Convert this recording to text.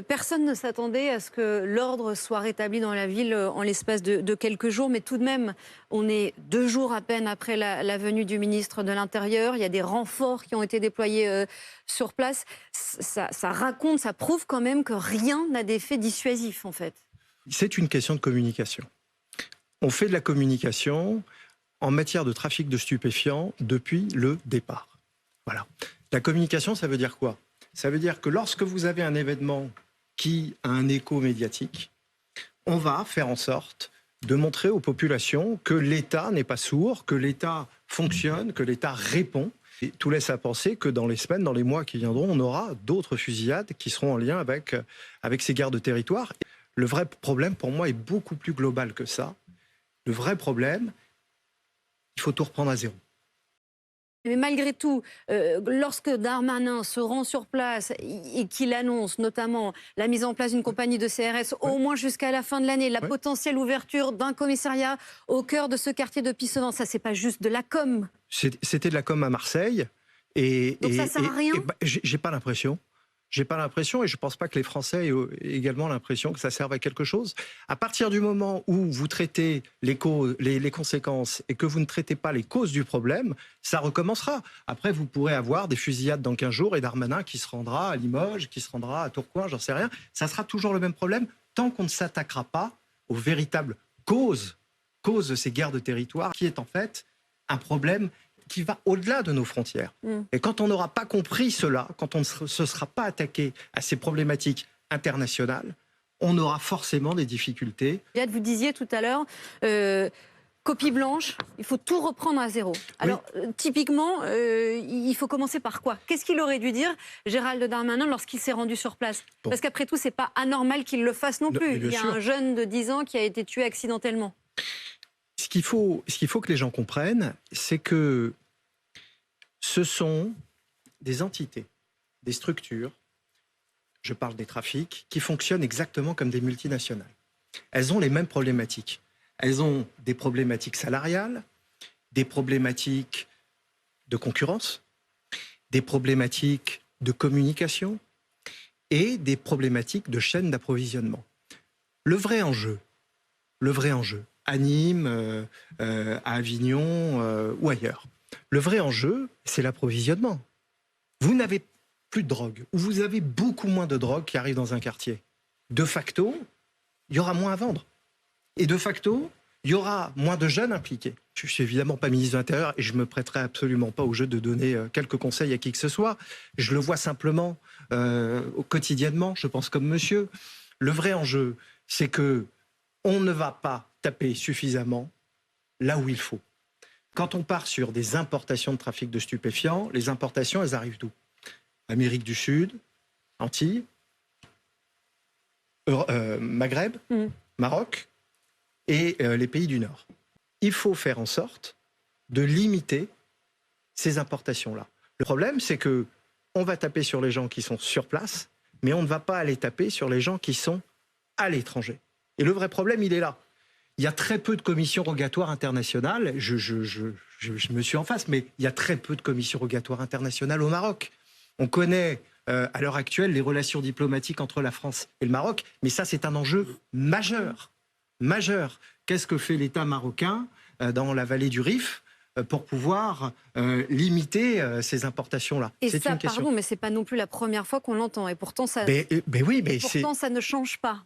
Personne ne s'attendait à ce que l'ordre soit rétabli dans la ville en l'espace de quelques jours, mais tout de même, on est 2 jours à peine après la venue du ministre de l'Intérieur. Il y a des renforts qui ont été déployés sur place. Ça raconte, ça prouve quand même que rien n'a d'effet dissuasif, en fait. C'est une question de communication. On fait de la communication en matière de trafic de stupéfiants depuis le départ. Voilà. La communication, ça veut dire quoi ? Ça veut dire que lorsque vous avez un événement qui a un écho médiatique, on va faire en sorte de montrer aux populations que l'État n'est pas sourd, que l'État fonctionne, que l'État répond. Et tout laisse à penser que dans les semaines, dans les mois qui viendront, on aura d'autres fusillades qui seront en lien avec ces guerres de territoire. Le vrai problème, pour moi, est beaucoup plus global que ça. Le vrai problème, il faut tout reprendre à zéro. Mais malgré tout, lorsque Darmanin se rend sur place et qu'il annonce notamment la mise en place d'une compagnie de CRS, au moins jusqu'à la fin de l'année, la potentielle ouverture d'un commissariat au cœur de ce quartier de Pissevin, ça, c'est pas juste de la com. C'était de la com à Marseille. Donc ça sert à rien ? J'ai pas l'impression. J'ai pas l'impression, et je pense pas que les Français aient également l'impression que ça serve à quelque chose. À partir du moment où vous traitez les conséquences et que vous ne traitez pas les causes du problème, ça recommencera. Après, vous pourrez avoir des fusillades dans 15 jours et Darmanin qui se rendra à Limoges, qui se rendra à Tourcoing, j'en sais rien. Ça sera toujours le même problème tant qu'on ne s'attaquera pas aux véritables causes de ces guerres de territoire, qui est en fait un problème qui va au-delà de nos frontières. Et quand on n'aura pas compris cela, quand on ne se sera pas attaqué à ces problématiques internationales, on aura forcément des difficultés. Vous disiez tout à l'heure, copie blanche, il faut tout reprendre à zéro. Alors, typiquement, il faut commencer par quoi ? Qu'est-ce qu'il aurait dû dire, Gérald Darmanin, lorsqu'il s'est rendu sur place ? Parce qu'après tout, c'est pas anormal qu'il le fasse non plus. Il y a un jeune de 10 ans qui a été tué accidentellement. Ce qu'il faut que les gens comprennent, c'est que ce sont des entités, des structures, je parle des trafics, qui fonctionnent exactement comme des multinationales. Elles ont les mêmes problématiques. Elles ont des problématiques salariales, des problématiques de concurrence, des problématiques de communication et des problématiques de chaîne d'approvisionnement. Le vrai enjeu, à Nîmes, à Avignon ou ailleurs, le vrai enjeu, c'est l'approvisionnement. Vous n'avez plus de drogue, ou vous avez beaucoup moins de drogue qui arrive dans un quartier. De facto, il y aura moins à vendre. Et de facto, il y aura moins de jeunes impliqués. Je ne suis évidemment pas ministre de l'Intérieur et je ne me prêterai absolument pas au jeu de donner quelques conseils à qui que ce soit. Je le vois simplement quotidiennement, je pense comme monsieur. Le vrai enjeu, c'est que on ne va pas taper suffisamment là où il faut. Quand on part sur des importations de trafic de stupéfiants, les importations, elles arrivent d'où ? Amérique du Sud, Antilles, Maghreb, Maroc et les pays du Nord. Il faut faire en sorte de limiter ces importations-là. Le problème, c'est que on va taper sur les gens qui sont sur place, mais on ne va pas aller taper sur les gens qui sont à l'étranger. Et le vrai problème, il est là. Il y a très peu de commissions rogatoires internationales. Je me suis en face, mais il y a très peu de commissions rogatoires internationales au Maroc. On connaît à l'heure actuelle les relations diplomatiques entre la France et le Maroc, mais ça, c'est un enjeu majeur. Majeur. Qu'est-ce que fait l'État marocain dans la vallée du Rif pour pouvoir limiter ces importations-là? Et ça, pardon, mais c'est pas non plus la première fois qu'on l'entend. Et pourtant, ça, ça ne change pas.